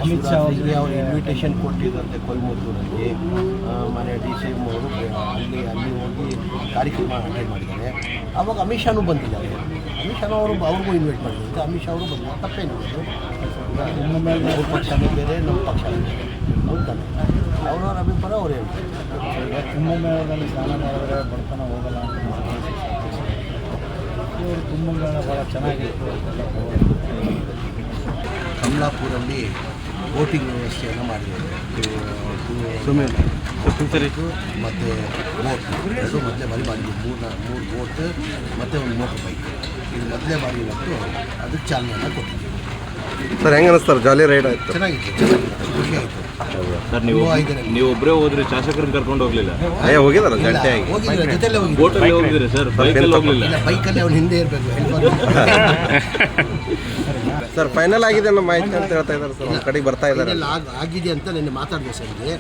ಅಮಿತ್ ಶಾ ಅವರಿಗೆ ಅವರು ಇನ್ವಿಟೇಷನ್ ಕೊಟ್ಟಿದ್ದಂತೆ ಕೊಯಮತ್ತೂರಲ್ಲಿ ಮನೆ DCM ಅವರು ಅಲ್ಲಿ ಹೋಗಿ ಕಾರ್ಯಕ್ರಮ ಅಟೆಂಡ್ ಮಾಡಿದ್ದಾರೆ. ಆವಾಗ ಅಮಿತ್ ಶಾನೂ ಬಂದಿದ್ದಾರೆ. ಅಮಿತ್ ಶಾ ಅವ್ರಿಗೂ ಇನ್ವೈಟ್ ಮಾಡಿದ್ದಾರೆ. ಅಮಿತ್ ಶಾ ಅವರು ಬಂದಿದ್ದಾರೆ. ತಪ್ಪೇನಿದೆ. ಅವ್ರ ಪಕ್ಷನೇ ಬೇರೆ, ನಮ್ಮ ಪಕ್ಷನೇ ಬೇರೆ. ಹೌದಾನೆ, ಅವ್ರವ್ರ ಅಭಿಪ್ರಾಯ ಅವ್ರು ಹೇಳ್ತಾರೆ. ಕುಂಭಮೇಳದಲ್ಲಿ ಸ್ನಾನ ಮಾಡಿದ್ರೆ ಬಡತನ ಹೋಗಲ್ಲ ಅಂತ ಇವರು ಕುಂಭಮೇಳ ಭಾಳ ಚೆನ್ನಾಗಿತ್ತು. ಕಮಲಾಪುರಲ್ಲಿ ಬೋಟಿಂಗ್ ವ್ಯವಸ್ಥೆಯನ್ನು ಮಾಡಿದ್ದಾರೆ. ಮತ್ತು ಬೋಟ್ ಅದು ಮೊದಲೇ ಬಾರಿ ಮಾಡಿದ್ವಿ. ಮೂರು ಬೋಟ್ ಮತ್ತು ಒಂದು ಮೋಟರ್ ಬೈಕ್ ಇದು ಮೊದಲೇ ಬಾರಿ ಇವತ್ತು ಅದಕ್ಕೆ ಚಾಲನೆಯನ್ನು ಕೊಟ್ಟಿದ್ದೀವಿ. ಸರ್ ಹೆಂಗೆ ಅನಿಸ್ತಾರೆ? ಜಾಲಿ ರೈಡ್ ಆಯಿತು, ಚೆನ್ನಾಗಿತ್ತು, ಖುಷಿ ಆಯಿತು. ಸರ್ ನೀವು ಒಬ್ಬರೇ ಹೋದ್ರಿ, ಶಾಸಕರನ್ನ ಕರ್ಕೊಂಡು ಹೋಗ್ಲಿಲ್ಲ? ಹೋಗಿದಾರ ಜಂಟಿಯಾಗಿ ಹೋಗಿದ್ರೆ ಜೊತೆಲ್ಲೇ ಬೋಟಲ್ಲಿ ಹೋಗಿದ್ರಿ ಸರ್, ಬೈಕಲ್ಲಿ ಹೋಗ್ಲಿಲ್ಲ? ಬೈಕಲ್ಲಿ ಅವ್ನು ಹಿಂದೆ ಇರಬೇಕು. ಸರ್ ಫೈನಲ್ ಆಗಿದೆ ಅನ್ನೋ ಮಾಹಿತಿ ಅಂತ ಹೇಳ್ತಾ ಇದ್ದಾರೆ ಸರ್. ಒಂದು ಕಡೆಗೆ ಬರ್ತಾ ಇದ್ದಾರೆ. ಆಗಿದೆ ಅಂತ ನೆನ್ನೆ ಮಾತಾಡಿದೆ ಸರ್ಗೆ.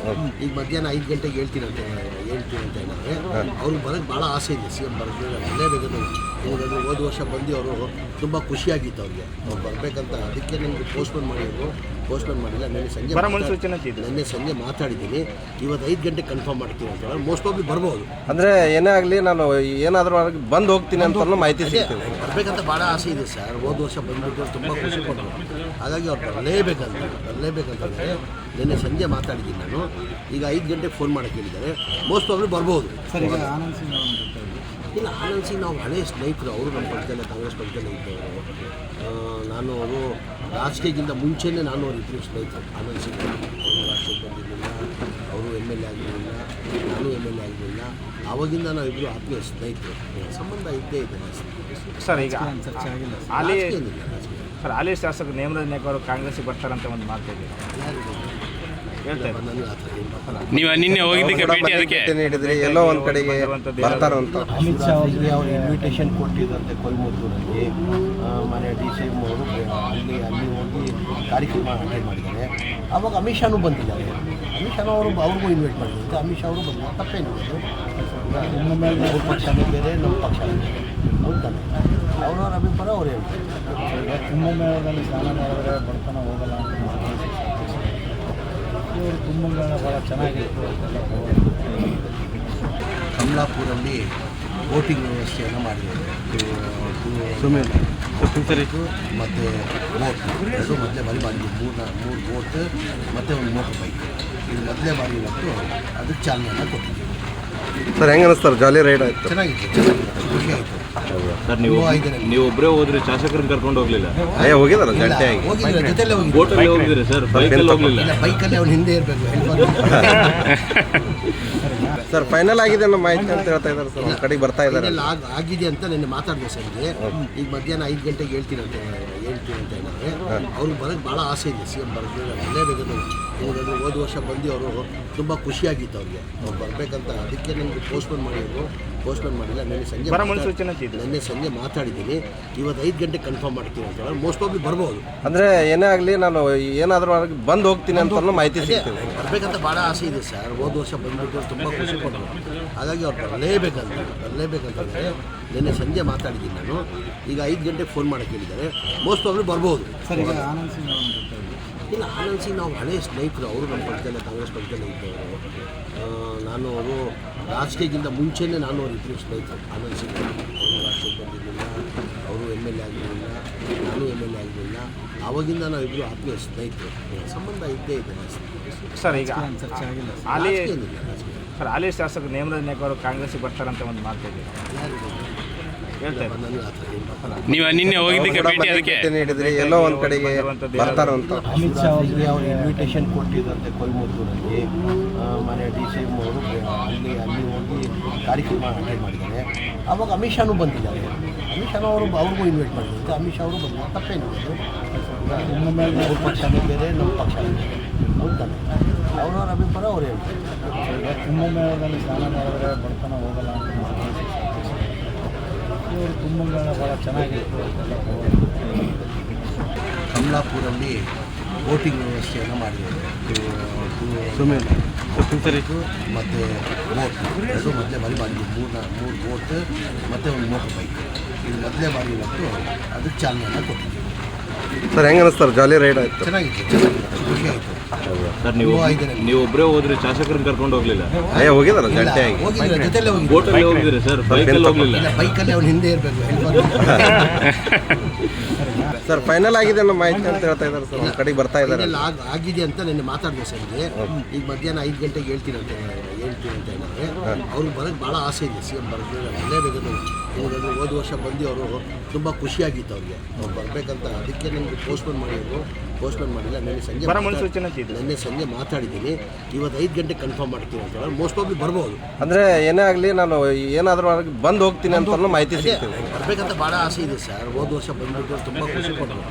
ಈಗ ಮಧ್ಯಾಹ್ನ 5 ಗಂಟೆಗೆ ಹೇಳ್ತೀನಿ ಅಂತ ಹೇಳಿದ್ರೆ ಅವ್ರಿಗೆ ಬರೋಕ್ಕೆ ಭಾಳ ಆಸೆ ಇದೆ. CM ಬರೋದು ಅಲ್ಲೇಬೇಕು. ಯಾಕಂದರೆ ಹೋದ ವರ್ಷ ಬಂದು ಅವರು ತುಂಬ ಖುಷಿಯಾಗಿತ್ತು ಅವ್ರಿಗೆ. ಅವ್ರು ಬರಬೇಕಂತ ಅದಕ್ಕೆ ನನಗೆ ಪೋಸ್ಟ್ಪೋನ್ ಮಾಡಿಲ್ಲ. ನೆನ್ನೆ ಸಂಜೆ ಮಾತಾಡಿದ್ದೀನಿ. ಇವತ್ತು 5 ಗಂಟೆಗೆ ಕನ್ಫರ್ಮ್ ಮಾಡ್ತೀನಿ ಅಂತ ಹೇಳಿ ಮೋಸ್ಟ್ ಪ್ರಾಬ್ಲಿ ಬರ್ಬೋದು. ಅಂದರೆ ಏನೇ ಆಗಲಿ ನಾನು ಏನಾದರೂ ಬಂದು ಹೋಗ್ತೀನಿ ಅಂತ ಮಾಹಿತಿ ಸಿಗ್ತದೆ. ಬರಬೇಕಂತ ಭಾಳ ಆಸೆ ಇದೆ ಸರ್. ಹೋದ ವರ್ಷ ಬಂದ್ಬಿಟ್ಟು ತುಂಬ ಖುಷಿ ಪಟ್ಟರು. ಹಾಗಾಗಿ ಅವ್ರು ಬರಲೇಬೇಕಂತಂದರೆ ನಿನ್ನೆ ಸಂಜೆ ಮಾತಾಡಿದ್ದೀನಿ ನಾನು. ಈಗ 5 ಗಂಟೆಗೆ ಫೋನ್ ಮಾಡೋಕ್ಕೆ ಹೇಳಿದ್ದಾರೆ. ಮೋಸ್ಟ್ ಪ್ರಾಬ್ಲಿ ಬರ್ಬೋದು. ಸರ್ ಈಗ ಆನಂದ್ ಸಿಂಗ್ ಇಲ್ಲ, ಆನಂದ್ ಸಿಂಗ್ ನಾವು ಹಳೆಯ ಸ್ನೇಹಿತರು. ಅವರು ನಮ್ಮ ಪಕ್ಷದಲ್ಲೇ, ಕಾಂಗ್ರೆಸ್ ಪಕ್ಷದಲ್ಲೇ ಇದ್ದವರು. ನಾನು ಅವರು ರಾಜಕೀಯಕ್ಕಿಂತ ಮುಂಚೆನೇ ನಾನು ಅವ್ರು ಇಬ್ಬರು ಸ್ನೇಹಿತರು. ಆನಂದ್ ಸಿಂಗ್ ಅವರು ರಾಷ್ಟ್ರಕ್ಕೆ ಬಂದಿರಲಿಲ್ಲ, ಅವರು MLA ಆಗಲಿಲ್ಲ, ನಾನು MLA ಆಗಲಿಲ್ಲ. ಆವಾಗಿಂದ ನಾವು ಇಬ್ಬರು ಆತ್ಮೀಯ ಸ್ನೇಹಿತರು. ಸಂಬಂಧ ಇದ್ದೇ ಇದೆ. ಸರ್ ಈಗ ಚರ್ಚೆ ಆಗಿಲ್ಲ ಸರ್. ಹಾಲಿ ಶಾಸಕ ನೇಮರಾಜ್ ನಾಯ್ಕ ಅವರು ಕಾಂಗ್ರೆಸ್ಗೆ ಬರ್ತಾರಂತ ಒಂದು ಮಾತಿದೆ. ನೀವು ನಿನ್ನೆ ಹೋಗಿದ್ದಕ್ಕೆ ಭೇಟಿ ಅದಕ್ಕೆ ನೀಡಿದ್ರಿ, ಎಲ್ಲೋ ಒಂದು ಕಡೆಗೆ ಬರ್ತಾರಂತ. ಅಮಿತ್ ಶಾ ಅವರಿಗೆ ಅವರು ಇನ್ವಿಟೇಷನ್ ಕೊಟ್ಟಿದ್ದಂತೆ ಕೊಯಮತ್ತೂರಲ್ಲಿ ಮನೆ DCM ಅವರು ಅಲ್ಲಿ ಹೋಗಿ ಕಾರ್ಯಕ್ರಮ ಅಟೆಂಡ್ ಮಾಡಿದ್ದಾರೆ. ಆವಾಗ ಅಮಿತ್ ಶಾನೂ ಬಂದಿದ್ದಾರೆ. ಅಮಿತ್ ಶಾ ಅವ್ರಿಗೂ ಇನ್ವೈಟ್ ಮಾಡಿದ್ದಾರೆ. ಅಮಿತ್ ಶಾ ಅವರು ಬಂದಿದ್ದಾರೆ. ತಪ್ಪೇನಿದೆ. ಅವ್ರ ಪಕ್ಷನೇ ಬೇರೆ, ನಮ್ಮ ಪಕ್ಷನೇ ಬೇರೆ. ಹೌದಾನೆ, ಅವ್ರವ್ರ ಅಭಿಪ್ರಾಯ ಅವ್ರು ಹೇಳ್ತಾರೆ. ಕುಂಭಮೇಳದಲ್ಲಿ ಸ್ನಾನ ಮಾಡಿದ್ರೆ ಬಡತನ ಹೋಗಲ್ಲ ಅಂತ ಇವರು ಕುಂಭಮೇಳ ಭಾಳ ಚೆನ್ನಾಗಿತ್ತು. ಕಮಲಾಪುರಲ್ಲಿ ಬೋಟಿಂಗ್ ವ್ಯವಸ್ಥೆಯನ್ನು ಮಾಡಿದ್ದಾರೆ. ಮತ್ತು ಬೋಟ್ ಅದು ಮೊದಲೇ ಬಾರಿ ಮಾಡಿದ್ವಿ. ಮೂರು ಬೋಟ್ ಮತ್ತು ಒಂದು ಮೋಟರ್ ಬೈಕ್ ಇದು ಮೊದಲೇ ಬಾರಿ ಇವತ್ತು ಅದಕ್ಕೆ ಚಾಲನೆಯನ್ನು ಕೊಟ್ಟಿದ್ದೀವಿ. ಸರ್ ಹೆಂಗೆ ಅನಿಸ್ತಾರೆ? ಜಾಲಿ ರೈಡ್ ಆಯಿತು, ಚೆನ್ನಾಗಿತ್ತು, ಖುಷಿ ಆಯಿತು. ಸರ್ ನೀವು ಒಬ್ಬರೇ ಹೋದ್ರಿ, ಶಾಸಕರನ್ನ ಕರ್ಕೊಂಡು ಹೋಗ್ಲಿಲ್ಲ? ಹೋಗಿದಾರ ಜಂಟಿಯಾಗಿ ಹೋಗಿದ್ರೆ ಜೊತೆಲ್ಲೇ ಬೋಟಲ್ಲಿ ಹೋಗಿದ್ರಿ ಸರ್, ಬೈಕಲ್ಲಿ ಹೋಗ್ಲಿಲ್ಲ? ಬೈಕಲ್ಲಿ ಅವ್ನು ಹಿಂದೆ ಇರಬೇಕು. ಸರ್ ಫೈನಲ್ ಆಗಿದೆ ಅನ್ನೋ ಮಾಹಿತಿ ಅಂತ ಹೇಳ್ತಾ ಇದ್ದಾರೆ ಸರ್. ಒಂದು ಕಡೆಗೆ ಬರ್ತಾ ಇದ್ದಾರೆ. ಆಗಿದೆ ಅಂತ ನೆನ್ನೆ ಮಾತಾಡಿದೆ ಸರ್ಗೆ. ಈಗ ಮಧ್ಯಾಹ್ನ 5 ಗಂಟೆಗೆ ಹೇಳ್ತೀನಿ ಅಂತ ಹೇಳಿದ್ರೆ ಅವ್ರಿಗೆ ಬರೋಕ್ಕೆ ಭಾಳ ಆಸೆ ಇದೆ. CM ಬರೋದು ಅಲ್ಲೇಬೇಕು. ಯಾಕಂದರೆ ಹೋದ ವರ್ಷ ಬಂದು ಅವರು ತುಂಬ ಖುಷಿಯಾಗಿತ್ತು ಅವ್ರಿಗೆ. ಅವ್ರು ಬರಬೇಕಂತ ಅದಕ್ಕೆ ನನಗೆ ಪೋಸ್ಟ್ಪೋನ್ ಮಾಡಿಲ್ಲ. ನೆನ್ನೆ ಸಂಜೆ ಮಾತಾಡಿದ್ದೀನಿ. ಇವತ್ತು 5 ಗಂಟೆಗೆ ಕನ್ಫರ್ಮ್ ಮಾಡ್ತೀನಿ ಅಂತ ಹೇಳಿ ಮೋಸ್ಟ್ ಪ್ರಾಬ್ಲಿ ಬರ್ಬೋದು. ಅಂದರೆ ಏನೇ ಆಗಲಿ ನಾನು ಏನಾದರೂ ಬಂದು ಹೋಗ್ತೀನಿ ಅಂತ ಮಾಹಿತಿ ಸಿಗ್ತದೆ. ಬರಬೇಕಂತ ಭಾಳ ಆಸೆ ಇದೆ ಸರ್. ಹೋದ ವರ್ಷ ಬಂದ್ಬಿಟ್ಟು ತುಂಬ ಖುಷಿ ಪಟ್ಟರು. ಹಾಗಾಗಿ ಅವ್ರು ಬರಲೇಬೇಕಂತಂದರೆ ನಿನ್ನೆ ಸಂಜೆ ಮಾತಾಡಿದ್ದೀನಿ ನಾನು. ಈಗ 5 ಗಂಟೆಗೆ ಫೋನ್ ಮಾಡೋಕ್ಕೆ ಹೇಳಿದ್ದಾರೆ. ಮೋಸ್ಟ್ ಪ್ರಾಬ್ಲಿ ಬರ್ಬೋದು. ಸರ್ ಈಗ ಆನಂದ್ ಸಿಂಗ್ ಇಲ್ಲ, ಆನಂದ್ ಸಿಂಗ್ ನಾವು ಹಳೆಯ ಸ್ನೇಹಿತರು. ಅವರು ನಮ್ಮ ಪಕ್ಷದಲ್ಲೇ, ಕಾಂಗ್ರೆಸ್ ಪಕ್ಷದಲ್ಲೇ ಇದ್ದವರು. ನಾನು ಅವರು ರಾಜಕೀಯಕ್ಕಿಂತ ಮುಂಚೆನೇ ನಾನು ಅವ್ರು ಇಬ್ಬರು ಸ್ನೇಹಿತರು. ಆನಂದ್ ಸಿಂಗ್ ಅವರು ರಾಷ್ಟ್ರಕ್ಕೆ ಬಂದಿರಲಿಲ್ಲ, ಅವರು MLA ಆಗಲಿಲ್ಲ, ನಾನು MLA ಆಗಲಿಲ್ಲ. ಆವಾಗಿಂದ ನಾವು ಇಬ್ಬರು ಆತ್ಮೀಯ ಸ್ನೇಹಿತರು. ಸಂಬಂಧ ಇದ್ದೇ ಇದೆ. ಸರ್ ಈಗ ಚರ್ಚೆ ಆಗಿಲ್ಲ ಸರ್. ಹಾಲಿ ಶಾಸಕ ನೇಮರಾಜ್ ನಾಯ್ಕ ಅವರು ಕಾಂಗ್ರೆಸ್ಗೆ ಬರ್ತಾರಂತ ಒಂದು ಮಾತಿದೆ. ನೀವು ನಿನ್ನೆ ಹೋಗಿದ್ದಕ್ಕೆ ಭೇಟಿ ಅದಕ್ಕೆ ನೀಡಿದ್ರಿ, ಎಲ್ಲೋ ಒಂದು ಕಡೆಗೆ ಬರ್ತಾರಂತ. ಅಮಿತ್ ಶಾ ಅವರಿಗೆ ಅವರು ಇನ್ವಿಟೇಷನ್ ಕೊಟ್ಟಿದ್ದಂತೆ ಕೊಯಮತ್ತೂರಲ್ಲಿ ಮನೆ DCM ಅವರು ಅಲ್ಲಿ ಹೋಗಿ ಕಾರ್ಯಕ್ರಮ ಅಟೆಂಡ್ ಮಾಡಿದ್ದಾರೆ. ಆವಾಗ ಅಮಿತ್ ಶಾನೂ ಬಂದಿದ್ದಾರೆ. ಅಮಿತ್ ಶಾ ಅವ್ರಿಗೂ ಇನ್ವೈಟ್ ಮಾಡಿದ್ದಾರೆ. ಅಮಿತ್ ಶಾ ಅವರು ಬಂದಿದ್ದಾರೆ. ತಪ್ಪೇನಿದೆ. ಅವ್ರ ಪಕ್ಷನೇ ಬೇರೆ, ನಮ್ಮ ಪಕ್ಷನೇ ಬೇರೆ. ಹೌದಾನೆ, ಅವ್ರವ್ರ ಅಭಿಪ್ರಾಯ ಅವ್ರು ಹೇಳ್ತಾರೆ. ಕುಂಭಮೇಳದಲ್ಲಿ ಸ್ನಾನ ಮಾಡಿದ್ರೆ ಬಡತನ ಹೋಗಲ್ಲ ಅಂತ ಇವರು ಕುಂಭಮೇಳ ಭಾಳ ಚೆನ್ನಾಗಿತ್ತು. ಕಮಲಾಪುರಲ್ಲಿ ಬೋಟಿಂಗ್ ವ್ಯವಸ್ಥೆಯನ್ನು ಮಾಡಿದ್ದಾರೆ. ಮತ್ತು ಬೋಟ್ ಅದು ಮೊದಲೇ ಬಾರಿ ಮಾಡಿದ್ವಿ. ಮೂರು ಬೋಟ್ ಮತ್ತು ಒಂದು ಮೋಟರ್ ಬೈಕ್ ಇದು ಮೊದಲೇ ಬಾರಿ ಇವತ್ತು ಅದಕ್ಕೆ ಚಾಲನೆಯನ್ನು ಕೊಟ್ಟಿದ್ದೀವಿ. ಸರ್ ಹೆಂಗೆ ಅನಿಸ್ತಾರೆ ಜಾಲಿ ರೈಡ್ ಆಯ್ತು? ಚೆನ್ನಾಗಿತ್ತು, ಖುಷಿ ಆಯಿತು. ಸರ್ ನೀವು ಒಬ್ಬರೇ ಹೋದ್ರಿ, ಶಾಸಕರನ್ನ ಕರ್ಕೊಂಡು ಹೋಗ್ಲಿಲ್ಲ? ಅಯ್ಯೋ ಹೋಗಿದಾರ ಜಂಟಿಯಾಗಿ ಹೋಗಿದ್ರೆ ಜೊತೆಲ್ಲೇ ಹೋಗಿದ್ದೆ. ಬೋಟಲ್ಲಿ ಹೋಗಿದ್ರಿ ಸರ್, ಬೈಕಲ್ಲಿ ಹೋಗ್ಲಿಲ್ಲ? ಇಲ್ಲ, ಬೈಕಲ್ಲಿ ಅವ್ನು ಹಿಂದೆ ಇರಬೇಕು. ಸರ್ ಫೈನಲ್ ಆಗಿದೆ ಅನ್ನೋ ಮಾಹಿತಿ ಅಂತ ಹೇಳ್ತಾ ಇದ್ದಾರೆ ಸರ್, ಒಂದು ಕಡೆಗೆ ಬರ್ತಾ ಇದ್ದಾರೆ. ಆಗಿದೆ ಅಂತ ನೆನ್ನೆ ಮಾತಾಡಿದೆ ಸರ್ಗೆ. ಈಗ ಮಧ್ಯಾಹ್ನ 5 ಗಂಟೆಗೆ ಹೇಳ್ತೀನಿ ಅಂತ ಹೇಳಿದ್ರೆ ಅವ್ರಿಗೆ ಬರೋಕ್ಕೆ ಭಾಳ ಆಸೆ ಇದೆ. ಸಿ ಎಂ ಬರೋದು ಬರಲೇಬೇಕು. ಯಾಕಂದರೆ ಹೋದ ವರ್ಷ ಬಂದು ಅವರು ತುಂಬ ಖುಷಿಯಾಗಿತ್ತು ಅವ್ರಿಗೆ. ಅವ್ರು ಬರಬೇಕಂತ, ಅದಕ್ಕೆ ನನಗೆ ಪೋಸ್ಟ್ಪೋನ್ ಮಾಡಿಲ್ಲ. ನೆನ್ನೆ ಸಂಜೆ ಮಾತಾಡಿದ್ದೀನಿ. ಇವತ್ತು 5 ಗಂಟೆಗೆ ಕನ್ಫರ್ಮ್ ಮಾಡ್ತೀನಿ ಅಂತ. ಮೋಸ್ಟ್ ಪ್ರಾಬ್ಲಿ ಬರ್ಬೋದು. ಅಂದರೆ ಏನೇ ಆಗಲಿ ನಾನು ಏನಾದರೂ ಬಂದು ಹೋಗ್ತೀನಿ ಅಂತ ಮಾಹಿತಿ ಸಿಗ್ತದೆ. ಬರಬೇಕಂತ ಭಾಳ ಆಸೆ ಇದೆ ಸರ್. ಹೋದ ವರ್ಷ ಬಂದ್ಬಿಟ್ಟು ತುಂಬ ಖುಷಿ ಪಟ್ಟರು.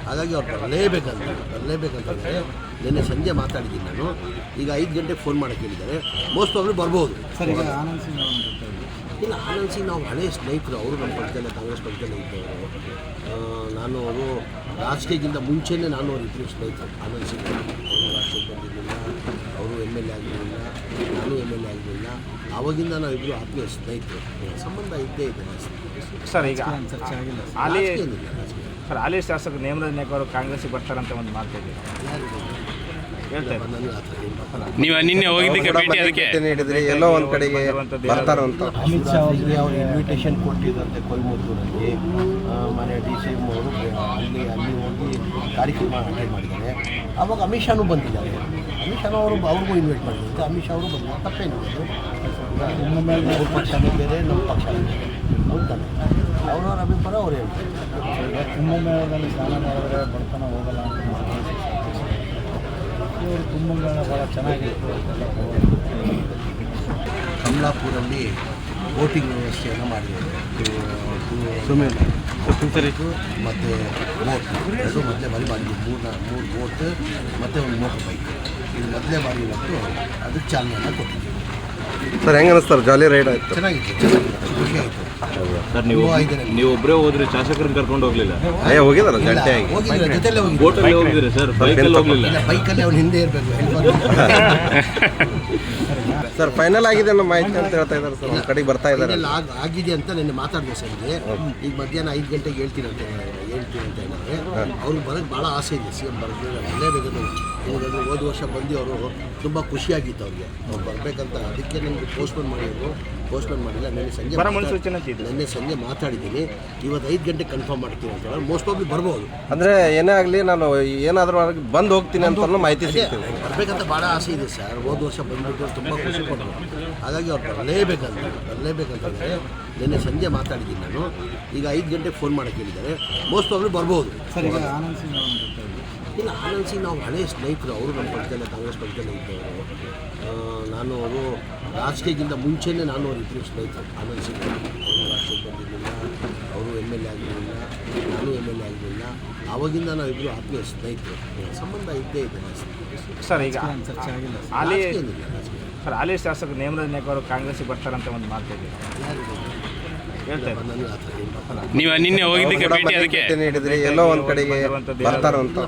ಹಾಗಾಗಿ ಅವ್ರು ಬರಲೇಬೇಕಂತಂದರೆ ನಿನ್ನೆ ಸಂಜೆ ಮಾತಾಡಿದ್ದೀನಿ ನಾನು. ಈಗ 5 ಗಂಟೆಗೆ ಫೋನ್ ಮಾಡೋಕ್ಕೆ ಹೇಳಿದ್ದಾರೆ. ಮೋಸ್ಟ್ ಪ್ರಾಬ್ಲಿ ಬರ್ಬೋದು. ಇಲ್ಲ, ಆನಂದ್ ಸಿಂಗ್ ನಾವು ಹಳೆಯ ಸ್ನೇಹಿತರು. ಅವರು ನಮ್ಮ ಪಕ್ಷದಲ್ಲೇ, ಕಾಂಗ್ರೆಸ್ ಪಕ್ಷದಲ್ಲೇ ಇದ್ದವರು. ನಾನು ಅವರು ರಾಜಕೀಯಕ್ಕಿಂತ ಮುಂಚೆನೇ ನಾನು ಅವ್ರ ಇಬ್ಬರು ಸ್ನೇಹಿತರು. ಆನಂದ್ ಸಿಂಗ್ ಅವರು ರಾಜಕೀಯಕ್ಕೆ ಬಂದಿರಲಿಲ್ಲ, ಅವರು MLA ಆಗಲಿಲ್ಲ, ನಾನು MLA ಆಗಲಿಲ್ಲ. ಆವಾಗಿಂದ ನಾವಿಬ್ಬರು ಆತ್ಮೀಯ ಸ್ನೇಹಿತರು. ಸಂಬಂಧ ಇದ್ದೇ ಇದೆ. ಸರ್ ಈಗ ಏನಿಲ್ಲ ಹಾಲಿ ಶಾಸಕರು ನೇಮರಾಜ್ ನಾಯ್ಕ ಅವರು ಕಾಂಗ್ರೆಸ್ಸಿಗೆ ಬರ್ತಾರಂತ ಒಂದು ಮಾತು ಇದೆ, ಹೇಳ್ತಾ ಇದ್ದಾರೆ. ನನಗೆ ಆ ಥರ ಏನು ನೀವು ನಿನ್ನೆ ಹೋಗಿದ್ದಕ್ಕೆ ಭೇಟಿ ಅದಕ್ಕೆ ಭೇಟಿ ನೀಡಿದ್ರಿ, ಎಲ್ಲೋ ಒಂದು ಕಡೆಗೆ ಬರ್ತಾರಂತ. ಅಮಿತ್ ಶಾ ಅವರಿಗೆ ಅವರು ಇನ್ವಿಟೇಷನ್ ಕೊಟ್ಟಿದ್ದಂತೆ ಕೊಯಮತ್ತೂರಲ್ಲಿ. ಮನೆ DCM ಅವರು ಅಲ್ಲಿ ಹೋಗಿ ಕಾರ್ಯಕ್ರಮ ಅಟೆಂಡ್ ಮಾಡಿದ್ದಾರೆ. ಆವಾಗ ಅಮಿತ್ ಶಾನೂ ಬಂದಿದ್ದಾರೆ. ಅಮಿತ್ ಶಾನೂ ಅವ್ರಿಗೂ ಇನ್ವೈಟ್ ಮಾಡಿದ್ದಾರೆ. ಅಮಿತ್ ಶಾ ಅವರು ಬಂದಿದ್ದಾರೆ. ತಪ್ಪೇನಿದೆ ಅವ್ರ ಪಕ್ಷನೇ ಬೇರೆ, ನಮ್ಮ ಪಕ್ಷನೇ ಬೇರೆ. ಹೌದಾನೆ, ಅವ್ರವ್ರ ಅಭಿಪ್ರಾಯ ಅವ್ರು ಹೇಳ್ತಾರೆ. ಕುಂಭಮೇಳದಲ್ಲಿ ಸ್ನಾನ ಮಾಡಿದ್ರೆ ಬಡತನ ಹೋಗಲ್ಲ ಅಂತ ಇವರು ಕುಂಭಮೇಳ ಭಾಳ ಚೆನ್ನಾಗಿತ್ತು. ಕಮಲಾಪುರಲ್ಲಿ ಬೋಟಿಂಗ್ ವ್ಯವಸ್ಥೆಯನ್ನು ಮಾಡಿದ್ದಾರೆ. ಮತ್ತು ಬೋಟ್ ಎರಡು ಮೊದಲೇ ಬಾರಿ ಮಾಡಿದ್ವಿ. ಮೂರು ಬೋಟ್ ಮತ್ತು ಒಂದು ಮೋಟರ್ ಬೈಕ್. ಇದು ಮೊದಲೇ ಬಾರಿ ಇವತ್ತು ಅದಕ್ಕೆ ಚಾಲನೆಯನ್ನು ಕೊಟ್ಟಿದ್ದೀವಿ. ಸರ್ ಹೆಂಗೆ ಅನಿಸ್ತಾರೆ ಜಾಲಿ ರೈಡ್ ಆಯ್ತು? ಚೆನ್ನಾಗಿತ್ತು, ಖುಷಿ ಆಯಿತು. ಸರ್ ನೀವು ಒಬ್ಬರೇ ಹೋದ್ರಿ, ಶಾಸಕರನ್ನ ಕರ್ಕೊಂಡು ಹೋಗ್ಲಿಲ್ಲ? ಅಯ್ಯೋ ಹೋಗಿದಾರ ಜಂಟಿಯಾಗಿ ಹೋಗಿದ್ರೆ ಜೊತೆಲ್ಲೇ ಹೋಗಿದ್ದೆ. ಬೋಟಲ್ಲಿ ಹೋಗಿದ್ರಿ ಸರ್, ಬೈಕಲ್ಲಿ ಹೋಗ್ಲಿಲ್ಲ? ಇಲ್ಲ, ಬೈಕಲ್ಲಿ ಅವ್ನು ಹಿಂದೆ ಇರಬೇಕು. ಸರ್ ಫೈನಲ್ ಆಗಿದೆ ಅನ್ನೋ ಮಾಹಿತಿ ಅಂತ ಹೇಳ್ತಾ ಇದ್ದಾರೆ ಸರ್, ಒಂದು ಕಡೆಗೆ ಬರ್ತಾ ಇದ್ದಾರೆ. ಆಗಿದೆ ಅಂತ ನೆನ್ನೆ ಮಾತಾಡಿದೆ ಸರ್ಗೆ. ಈಗ ಮಧ್ಯಾಹ್ನ 5 ಗಂಟೆಗೆ ಹೇಳ್ತೀನಿ ಅಂತ ಹೇಳಿದ್ರೆ ಅವ್ರಿಗೆ ಬರೋಕ್ಕೆ ಭಾಳ ಆಸೆ ಇದೆ. ಸಿ ಎಂ ಬರೋದು ಬರಲೇಬೇಕು. ಯಾಕಂದರೆ ಹೋದ ವರ್ಷ ಬಂದು ಅವರು ತುಂಬ ಖುಷಿಯಾಗಿತ್ತು ಅವ್ರಿಗೆ. ಅವ್ರು ಬರಬೇಕಂತ, ಅದಕ್ಕೆ ನನಗೆ ಪೋಸ್ಟ್ಪೋನ್ ಮಾಡಿಲ್ಲ. ನೆನ್ನೆ ಸಂಜೆ ಮಾತಾಡಿದ್ದೀನಿ. ಇವತ್ತು 5 ಗಂಟೆಗೆ ಕನ್ಫರ್ಮ್ ಮಾಡ್ತೀನಿ ಅಂತ. ಮೋಸ್ಟ್ ಪ್ರಾಬ್ಲಿ ಬರ್ಬೋದು. ಅಂದರೆ ಏನೇ ಆಗಲಿ ನಾನು ಏನಾದರೂ ಬಂದು ಹೋಗ್ತೀನಿ ಅಂತ ಮಾಹಿತಿ ಸಿಗ್ತದೆ. ಬರಬೇಕಂತ ಭಾಳ ಆಸೆ ಇದೆ ಸರ್. ಹೋದ ವರ್ಷ ಬಂದ್ಬಿಟ್ಟು ತುಂಬ ಖುಷಿ ಪಟ್ಟರು. ಹಾಗಾಗಿ ಅವ್ರು ಬರಲೇಬೇಕಂತಂದರೆ ನಿನ್ನೆ ಸಂಜೆ ಮಾತಾಡಿದ್ದೀನಿ ನಾನು. ಈಗ 5 ಗಂಟೆಗೆ ಫೋನ್ ಮಾಡೋಕ್ಕೆ ಹೇಳಿದ್ದಾರೆ. ಮೋಸ್ಟ್ ಪ್ರಾಬ್ಲಿ ಬರ್ಬೋದು. ಇಲ್ಲ, ಆನಂದ್ ಸಿಂಗ್ ನಾವು ಹಳೆಯ ಸ್ನೇಹಿತರು. ಅವರು ನಮ್ಮ ಪಕ್ಷದಲ್ಲೇ, ಕಾಂಗ್ರೆಸ್ ಪಕ್ಷದಲ್ಲೇ ಇದ್ದವರು. ನಾನು ಅವರು ರಾಜಕೀಯಕ್ಕಿಂತ ಮುಂಚೆನೇ ನಾನು ಅವ್ರ ಇಬ್ಬರು ಸ್ನೇಹಿತರು. ಆನಂದ್ ಸಿಂಗ್ ಅವರು ರಾಜಕೀಯಕ್ಕೆ ಬಂದಿರಲಿಲ್ಲ, ಅವರು MLA ಆಗಲಿಲ್ಲ, ನಾನು MLA ಆಗಲಿಲ್ಲ. ಆವಾಗಿಂದ ನಾವಿಬ್ಬರು ಆತ್ಮೀಯ ಸ್ನೇಹಿತರು. ಸಂಬಂಧ ಇದ್ದೇ ಇದೆ. ಸರ್ ಈಗ ಏನಿಲ್ಲ ಹಾಲಿ ಶಾಸಕರು ನೇಮರಾಜ್ ನಾಯ್ಕ ಅವರು ಕಾಂಗ್ರೆಸ್ಸಿಗೆ ಬರ್ತಾರಂತ ಒಂದು ಮಾತು ಇದೆ, ಹೇಳ್ತಾ ಇದ್ದಾರೆ. ನನಗೆ ಆ ಥರ ಏನು ನೀವು ನಿನ್ನೆ ಹೋಗಿದ್ದಕ್ಕೆ ಭೇಟಿ ಅದಕ್ಕೆ ಭೇಟಿ ನೀಡಿದ್ರಿ, ಎಲ್ಲೋ ಒಂದು ಕಡೆಗೆ ಬರ್ತಾರಂತ.